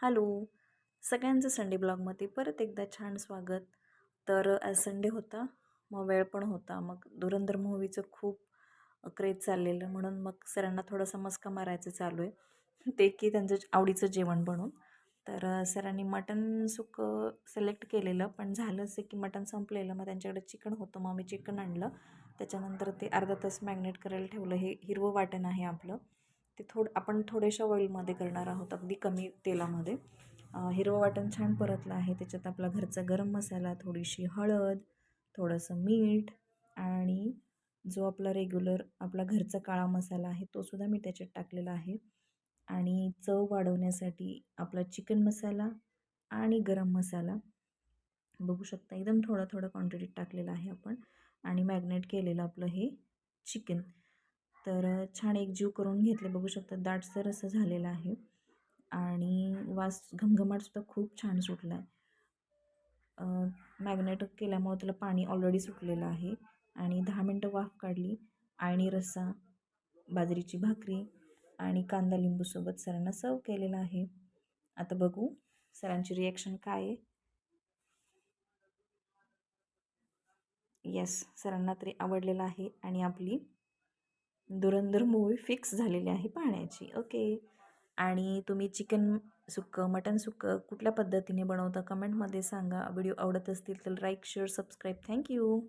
Hello, सगळ्यांचं Sunday ब्लॉगमध्ये परत एकदा छान स्वागत. तर आज संडे होता, मग वेळ पण होता. मग धुरंधर मूव्हीचं खूप क्रेज चाललेलं, म्हणून मग सरांना थोडासा मस्का मारायचं चालू आहे. ते की त्यांचं आवडीचं जेवण बनवून. तर सरांनी मटण सुक्कं सिलेक्ट केलेलं, पण झालं असं की मटण संपलेलं. मग त्यांच्याकडे चिकन होतं, मग आम्ही चिकन आणलं. त्याच्यानंतर ते अर्धा तास मॅग्नेट करायला ठेवलं. हे हिरवं वाटण आहे आपलं. ते आपण थोड्याशा ऑइलमध्ये करणार आहोत, अगदी कमी तेलामध्ये. हिरवं वाटण छान परतलं आहे. त्याच्यात आपला घरचा गरम मसाला, थोडीशी हळद, थोडंसं मीठ आणि जो आपला रेग्युलर आपला घरचा काळा मसाला आहे तोसुद्धा मी त्याच्यात टाकलेला आहे. आणि चव वाढवण्यासाठी आपला चिकन मसाला आणि गरम मसाला बघू शकता, एकदम थोडा थोडा क्वांटिटीत टाकलेला आहे आपण. आणि मॅग्नेट केलेलं आपलं हे चिकन. तर छान एकजीव करून घेतले. बघू शकता दाटसर असं झालेलं आहे. आणि वास घमघमाटसुद्धा खूप छान सुटला आहे. मॅग्नेट केल्यामुळे त्याला पाणी ऑलरेडी सुटलेलं आहे. आणि 10 मिनटं वाफ काढली. आणि रस्सा, बाजरीची भाकरी आणि कांदा लिंबूसोबत सरांना सर्व केलेला आहे. आता बघू सरांची रिॲक्शन काय आहे. येस, सरांना तरी आवडलेलं आहे आणि आपली धुरंधर मूव्ही फिक्स झालेली आहे पाहण्याची. ओके. आणि तुम्ही चिकन सुक्कं, मटण सुक्कं कुठल्या पद्धतीने बनवता कमेंटमध्ये सांगा. व्हिडिओ आवडत असतील तर लाईक, शेअर, सबस्क्राईब. थँक्यू.